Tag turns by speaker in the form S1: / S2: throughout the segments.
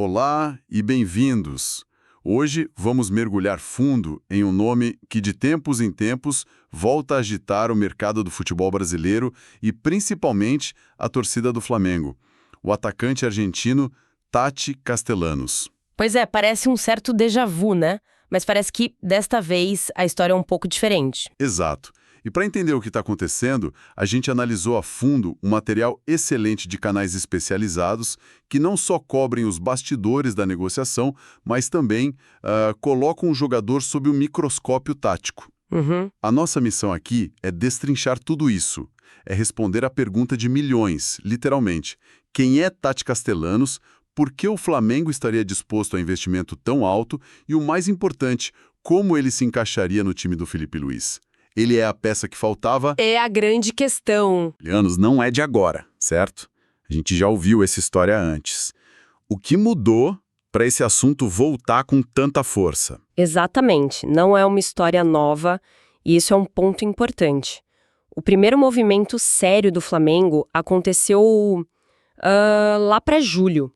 S1: Olá e bem-vindos! Hoje vamos mergulhar fundo em um nome que de tempos em tempos volta a agitar o mercado do futebol brasileiro e principalmente a torcida do Flamengo, o atacante argentino Tati Castellanos.
S2: Pois é, parece um certo déjà vu, né? Mas parece que, desta vez, a história é um pouco diferente.
S1: Exato. E para entender o que está acontecendo, a gente analisou a fundo um material excelente de canais especializados que não só cobrem os bastidores da negociação, mas também colocam o jogador sob um microscópio tático. A nossa missão aqui é destrinchar tudo isso, é responder à pergunta de milhões, literalmente. Quem é Tati Castellanos? Por que o Flamengo estaria disposto a investimento tão alto? E o mais importante, como ele se encaixaria no time do Felipe Luiz? Ele é a peça que faltava?
S2: É a grande questão.
S1: Anos não é de agora, certo? A gente já ouviu essa história antes. O que mudou para esse assunto voltar com tanta força?
S2: Exatamente. Não é uma história nova e isso é um ponto importante. O primeiro movimento sério do Flamengo aconteceu lá para julho.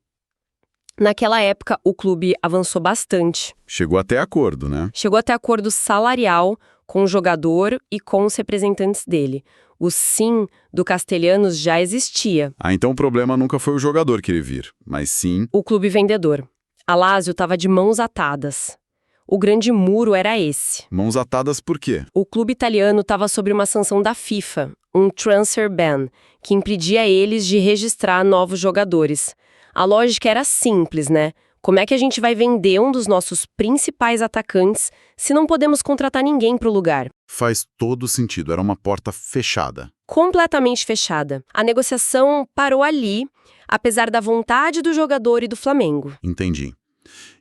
S2: Naquela época, o clube avançou bastante.
S1: Chegou até acordo, né?
S2: Chegou até acordo salarial com o jogador e com os representantes dele. O sim do Castellanos já existia.
S1: Então o problema nunca foi o jogador querer vir, mas sim
S2: o clube vendedor. A Lazio estava de mãos atadas. O grande muro era esse.
S1: Mãos atadas por quê?
S2: O clube italiano estava sob uma sanção da FIFA, um transfer ban, que impedia eles de registrar novos jogadores. A lógica era simples, né? Como é que a gente vai vender um dos nossos principais atacantes se não podemos contratar ninguém para o lugar?
S1: Faz todo sentido, era uma porta fechada.
S2: Completamente fechada. A negociação parou ali, apesar da vontade do jogador e do Flamengo.
S1: Entendi.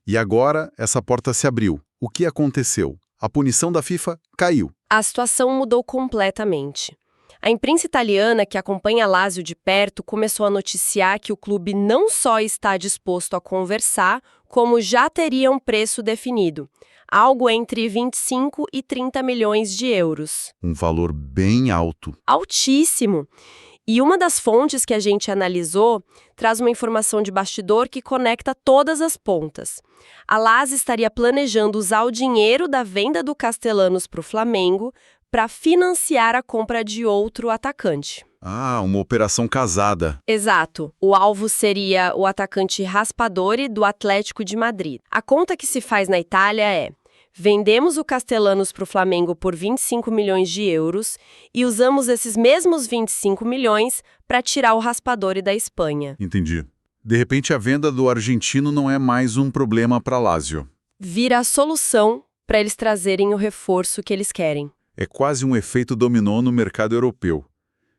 S1: E agora essa porta se abriu. O que aconteceu? A punição da FIFA caiu.
S2: A situação mudou completamente. A imprensa italiana, que acompanha a Lazio de perto, começou a noticiar que o clube não só está disposto a conversar, como já teria um preço definido. Algo entre 25 e 30 milhões de euros.
S1: Um valor bem alto.
S2: Altíssimo. E uma das fontes que a gente analisou traz uma informação de bastidor que conecta todas as pontas. A Lazio estaria planejando usar o dinheiro da venda do Castellanos para o Flamengo para financiar a compra de outro atacante.
S1: Uma operação casada.
S2: Exato. O alvo seria o atacante Raspadori do Atlético de Madrid. A conta que se faz na Itália é: vendemos o Castellanos para o Flamengo por 25 milhões de euros e usamos esses mesmos 25 milhões para tirar o Raspadori da Espanha.
S1: Entendi. De repente, a venda do argentino não é mais um problema para Lazio.
S2: Vira a solução para eles trazerem o reforço que eles querem.
S1: É quase um efeito dominó no mercado europeu.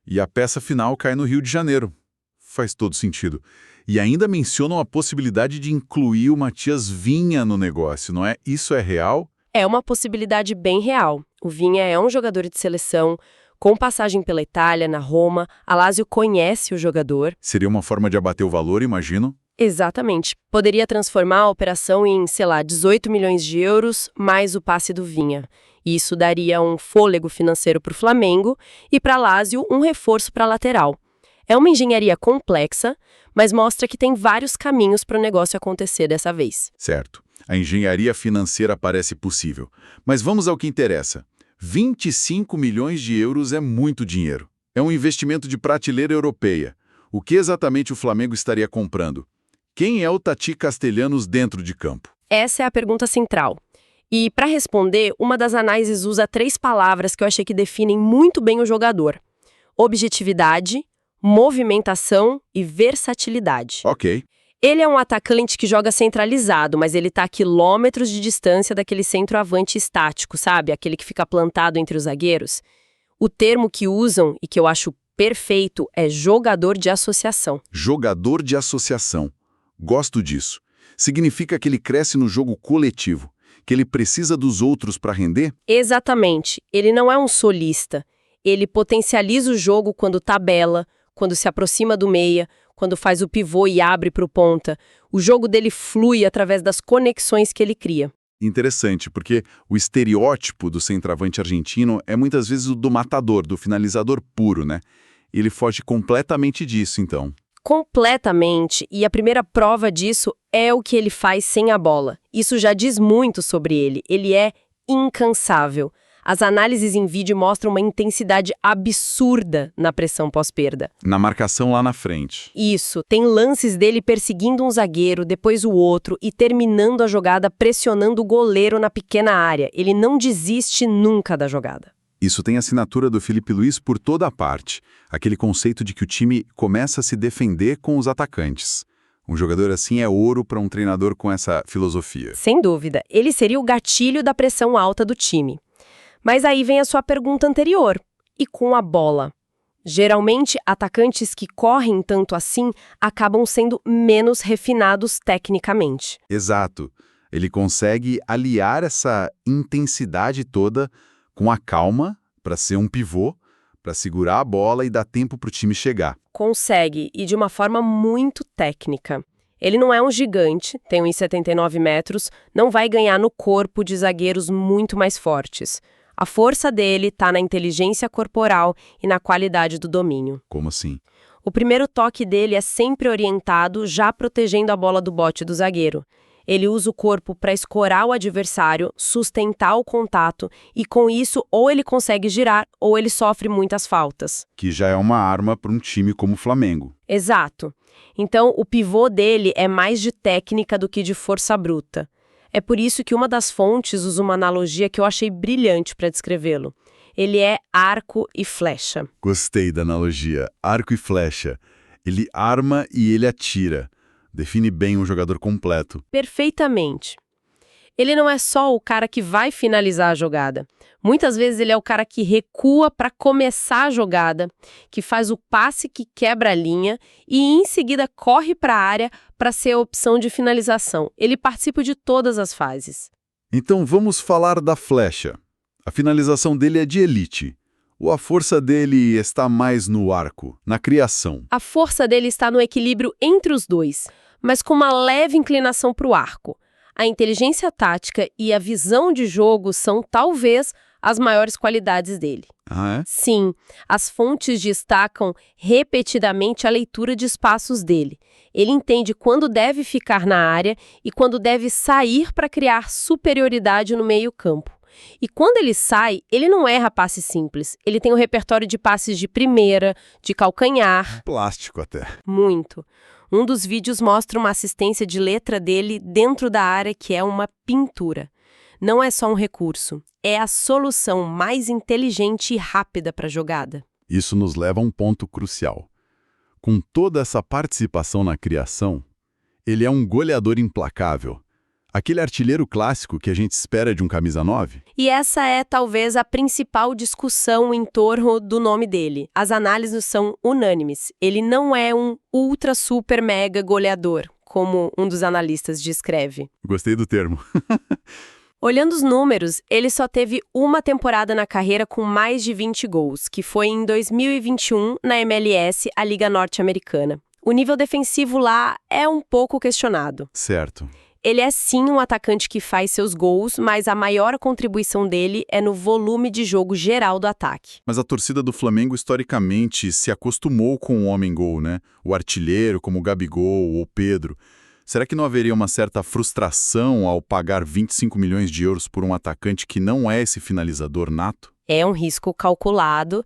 S1: E a peça final cai no Rio de Janeiro. Faz todo sentido. E ainda mencionam a possibilidade de incluir o Matias Vinha no negócio, não é? Isso é real?
S2: É uma possibilidade bem real. O Vinha é um jogador de seleção, com passagem pela Itália, na Roma. A Lazio conhece o jogador.
S1: Seria uma forma de abater o valor, imagino?
S2: Exatamente. Poderia transformar a operação em, 18 milhões de euros, mais o passe do Vinha. Isso daria um fôlego financeiro para o Flamengo e para a Lazio um reforço para a lateral. É uma engenharia complexa, mas mostra que tem vários caminhos para o negócio acontecer dessa vez.
S1: Certo. A engenharia financeira parece possível. Mas vamos ao que interessa. 25 milhões de euros é muito dinheiro. É um investimento de prateleira europeia. O que exatamente o Flamengo estaria comprando? Quem é o Tati Castellanos dentro de campo?
S2: Essa é a pergunta central. E, para responder, uma das análises usa 3 palavras que eu achei que definem muito bem o jogador: objetividade, movimentação e versatilidade.
S1: Ok.
S2: Ele é um atacante que joga centralizado, mas ele está a quilômetros de distância daquele centroavante estático, sabe? Aquele que fica plantado entre os zagueiros. O termo que usam, e que eu acho perfeito, é jogador de associação.
S1: Jogador de associação. Gosto disso. Significa que ele cresce no jogo coletivo, que ele precisa dos outros para render?
S2: Exatamente. Ele não é um solista. Ele potencializa o jogo quando tabela, quando se aproxima do meia, quando faz o pivô e abre para o ponta. O jogo dele flui através das conexões que ele cria.
S1: Interessante, porque o estereótipo do centroavante argentino é muitas vezes o do matador, do finalizador puro, né? Ele foge completamente disso, então.
S2: Completamente, e a primeira prova disso é o que ele faz sem a bola. Isso já diz muito sobre ele. Ele é incansável. As análises em vídeo mostram uma intensidade absurda na pressão pós-perda.
S1: Na marcação lá na frente.
S2: Isso, tem lances dele perseguindo um zagueiro, depois o outro, e terminando a jogada pressionando o goleiro na pequena área. Ele não desiste nunca da jogada.
S1: Isso tem a assinatura do Felipe Luiz por toda a parte. Aquele conceito de que o time começa a se defender com os atacantes. Um jogador assim é ouro para um treinador com essa filosofia.
S2: Sem dúvida, ele seria o gatilho da pressão alta do time. Mas aí vem a sua pergunta anterior. E com a bola? Geralmente, atacantes que correm tanto assim acabam sendo menos refinados tecnicamente.
S1: Exato. Ele consegue aliar essa intensidade toda com a calma para ser um pivô, para segurar a bola e dar tempo para o time chegar.
S2: Consegue, e de uma forma muito técnica. Ele não é um gigante, tem 1,79 metros, não vai ganhar no corpo de zagueiros muito mais fortes. A força dele está na inteligência corporal e na qualidade do domínio.
S1: Como assim?
S2: O primeiro toque dele é sempre orientado, já protegendo a bola do bote do zagueiro. Ele usa o corpo para escorar o adversário, sustentar o contato e, com isso, ou ele consegue girar ou ele sofre muitas faltas.
S1: Que já é uma arma para um time como o Flamengo.
S2: Exato. Então, o pivô dele é mais de técnica do que de força bruta. É por isso que uma das fontes usa uma analogia que eu achei brilhante para descrevê-lo. Ele é arco e flecha.
S1: Gostei da analogia. Arco e flecha. Ele arma e ele atira. Define bem um jogador completo.
S2: Perfeitamente. Ele não é só o cara que vai finalizar a jogada. Muitas vezes ele é o cara que recua para começar a jogada, que faz o passe que quebra a linha e em seguida corre para a área para ser a opção de finalização. Ele participa de todas as fases.
S1: Então vamos falar da flecha. A finalização dele é de elite. Ou a força dele está mais no arco, na criação?
S2: A força dele está no equilíbrio entre os dois, mas com uma leve inclinação para o arco. A inteligência tática e a visão de jogo são, talvez, as maiores qualidades dele.
S1: Ah, é?
S2: Sim, as fontes destacam repetidamente a leitura de espaços dele. Ele entende quando deve ficar na área e quando deve sair para criar superioridade no meio-campo. E quando ele sai, ele não erra passes simples. Ele tem um repertório de passes de primeira, de calcanhar.
S1: Plástico até.
S2: Muito. Um dos vídeos mostra uma assistência de letra dele dentro da área que é uma pintura. Não é só um recurso, é a solução mais inteligente e rápida para a jogada.
S1: Isso nos leva a um ponto crucial. Com toda essa participação na criação, ele é um goleador implacável. Aquele artilheiro clássico que a gente espera de um camisa 9?
S2: E essa é talvez a principal discussão em torno do nome dele. As análises são unânimes. Ele não é um ultra super mega goleador, como um dos analistas descreve.
S1: Gostei do termo.
S2: Olhando os números, ele só teve uma temporada na carreira com mais de 20 gols, que foi em 2021 na MLS, a Liga Norte-Americana. O nível defensivo lá é um pouco questionado.
S1: Certo.
S2: Ele é sim um atacante que faz seus gols, mas a maior contribuição dele é no volume de jogo geral do ataque.
S1: Mas a torcida do Flamengo historicamente se acostumou com o homem-gol, né? O artilheiro, como o Gabigol ou o Pedro. Será que não haveria uma certa frustração ao pagar 25 milhões de euros por um atacante que não é esse finalizador nato?
S2: É um risco calculado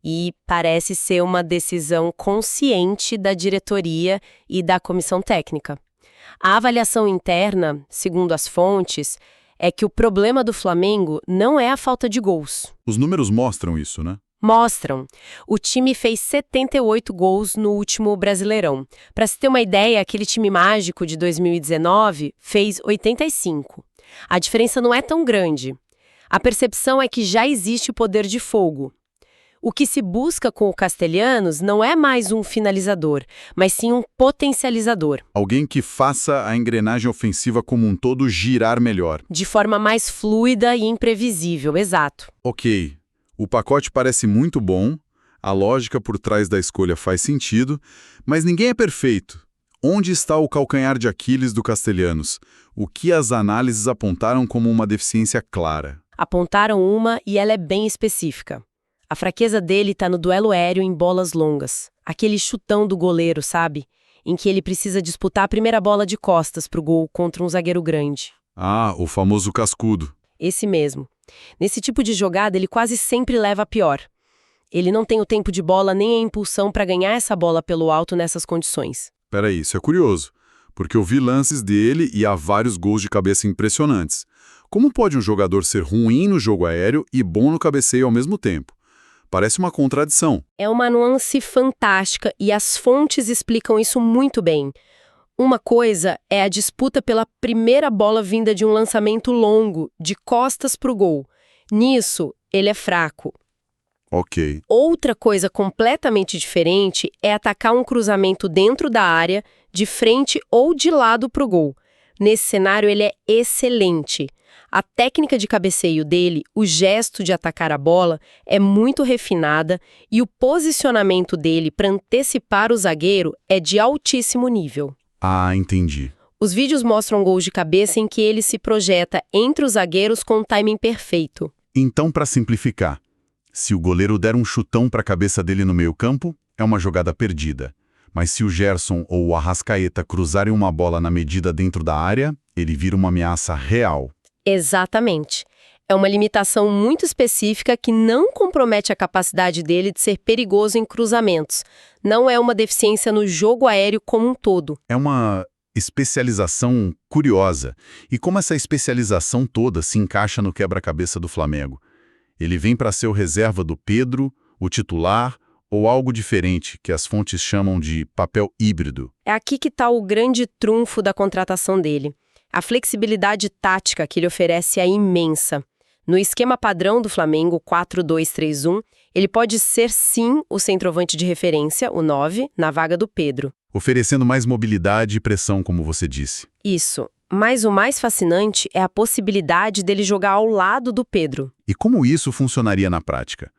S2: e parece ser uma decisão consciente da diretoria e da comissão técnica. A avaliação interna, segundo as fontes, é que o problema do Flamengo não é a falta de gols.
S1: Os números mostram isso, né?
S2: Mostram. O time fez 78 gols no último Brasileirão. Para se ter uma ideia, aquele time mágico de 2019 fez 85. A diferença não é tão grande. A percepção é que já existe o poder de fogo. O que se busca com o Castelhanos não é mais um finalizador, mas sim um potencializador.
S1: Alguém que faça a engrenagem ofensiva como um todo girar melhor.
S2: De forma mais fluida e imprevisível, exato.
S1: Ok, o pacote parece muito bom, a lógica por trás da escolha faz sentido, mas ninguém é perfeito. Onde está o calcanhar de Aquiles do Castelhanos? O que as análises apontaram como uma deficiência clara?
S2: Apontaram uma e ela é bem específica. A fraqueza dele tá no duelo aéreo em bolas longas. Aquele chutão do goleiro, sabe? Em que ele precisa disputar a primeira bola de costas pro gol contra um zagueiro grande.
S1: Ah, o famoso cascudo.
S2: Esse mesmo. Nesse tipo de jogada, ele quase sempre leva a pior. Ele não tem o tempo de bola nem a impulsão para ganhar essa bola pelo alto nessas condições.
S1: Peraí, isso é curioso, porque eu vi lances dele e há vários gols de cabeça impressionantes. Como pode um jogador ser ruim no jogo aéreo e bom no cabeceio ao mesmo tempo? Parece uma contradição.
S2: É uma nuance fantástica e as fontes explicam isso muito bem. Uma coisa é a disputa pela primeira bola vinda de um lançamento longo, de costas para o gol. Nisso, ele é fraco.
S1: Ok.
S2: Outra coisa completamente diferente é atacar um cruzamento dentro da área, de frente ou de lado para o gol. Nesse cenário, ele é excelente. A técnica de cabeceio dele, o gesto de atacar a bola, é muito refinada e o posicionamento dele para antecipar o zagueiro é de altíssimo nível.
S1: Ah, entendi.
S2: Os vídeos mostram gols de cabeça em que ele se projeta entre os zagueiros com o timing perfeito.
S1: Então, para simplificar, se o goleiro der um chutão para a cabeça dele no meio-campo, é uma jogada perdida. Mas se o Gerson ou o Arrascaeta cruzarem uma bola na medida dentro da área, ele vira uma ameaça real.
S2: Exatamente. É uma limitação muito específica que não compromete a capacidade dele de ser perigoso em cruzamentos. Não é uma deficiência no jogo aéreo como um todo.
S1: É uma especialização curiosa. E como essa especialização toda se encaixa no quebra-cabeça do Flamengo? Ele vem para ser o reserva do Pedro, o titular, ou algo diferente, que as fontes chamam de papel híbrido?
S2: É aqui que está o grande trunfo da contratação dele. A flexibilidade tática que ele oferece é imensa. No esquema padrão do Flamengo, 4-2-3-1, ele pode ser sim o centroavante de referência, o 9, na vaga do Pedro.
S1: Oferecendo mais mobilidade e pressão, como você disse.
S2: Isso. Mas o mais fascinante é a possibilidade dele jogar ao lado do Pedro.
S1: E como isso funcionaria na prática?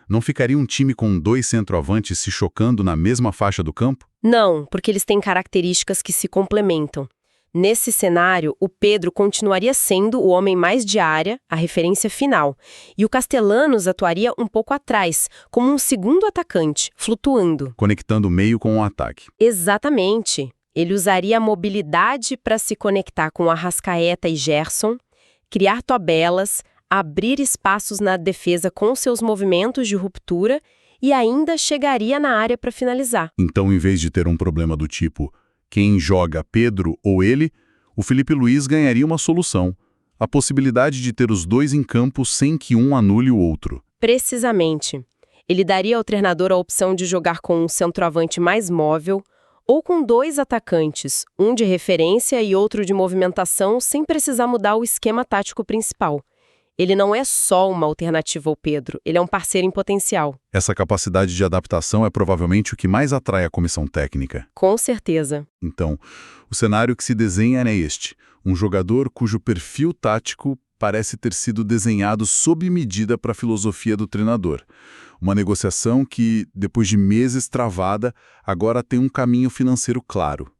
S1: Não ficaria um time com dois centroavantes se chocando na mesma faixa do campo?
S2: Não, porque eles têm características que se complementam. Nesse cenário, o Pedro continuaria sendo o homem mais de área, a referência final, e o Castellanos atuaria um pouco atrás, como um segundo atacante, flutuando.
S1: Conectando o meio com o ataque.
S2: Exatamente. Ele usaria a mobilidade para se conectar com Arrascaeta e Gerson, criar tabelas, abrir espaços na defesa com seus movimentos de ruptura e ainda chegaria na área para finalizar.
S1: Então, em vez de ter um problema do tipo quem joga, Pedro ou ele, o Felipe Luiz ganharia uma solução, a possibilidade de ter os dois em campo sem que um anule o outro.
S2: Precisamente. Ele daria ao treinador a opção de jogar com um centroavante mais móvel ou com dois atacantes, um de referência e outro de movimentação, sem precisar mudar o esquema tático principal. Ele não é só uma alternativa ao Pedro, ele é um parceiro em potencial.
S1: Essa capacidade de adaptação é provavelmente o que mais atrai a comissão técnica.
S2: Com certeza.
S1: Então, o cenário que se desenha é este: um jogador cujo perfil tático parece ter sido desenhado sob medida para a filosofia do treinador. Uma negociação que, depois de meses travada, agora tem um caminho financeiro claro.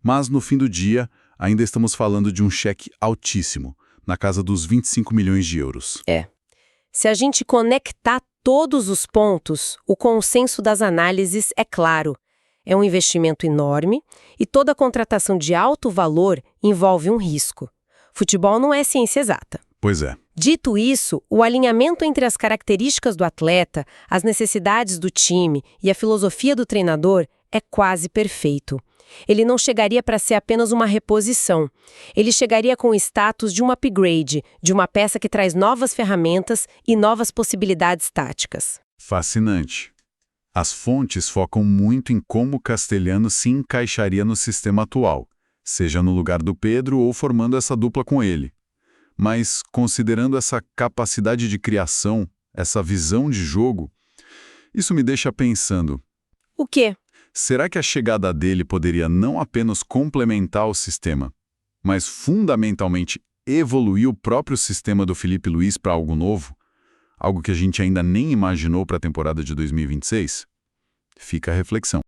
S1: Mas, no fim do dia, ainda estamos falando de um cheque altíssimo, na casa dos 25 milhões de euros.
S2: É. Se a gente conectar todos os pontos, o consenso das análises é claro. É um investimento enorme e toda contratação de alto valor envolve um risco. Futebol não é ciência exata.
S1: Pois é.
S2: Dito isso, o alinhamento entre as características do atleta, as necessidades do time e a filosofia do treinador é quase perfeito. Ele não chegaria para ser apenas uma reposição. Ele chegaria com o status de um upgrade, de uma peça que traz novas ferramentas e novas possibilidades táticas.
S1: Fascinante. As fontes focam muito em como o Castelhano se encaixaria no sistema atual, seja no lugar do Pedro ou formando essa dupla com ele. Mas, considerando essa capacidade de criação, essa visão de jogo, isso me deixa pensando.
S2: O quê?
S1: Será que a chegada dele poderia não apenas complementar o sistema, mas fundamentalmente evoluir o próprio sistema do Felipe Luiz para algo novo? Algo que a gente ainda nem imaginou para a temporada de 2026? Fica a reflexão.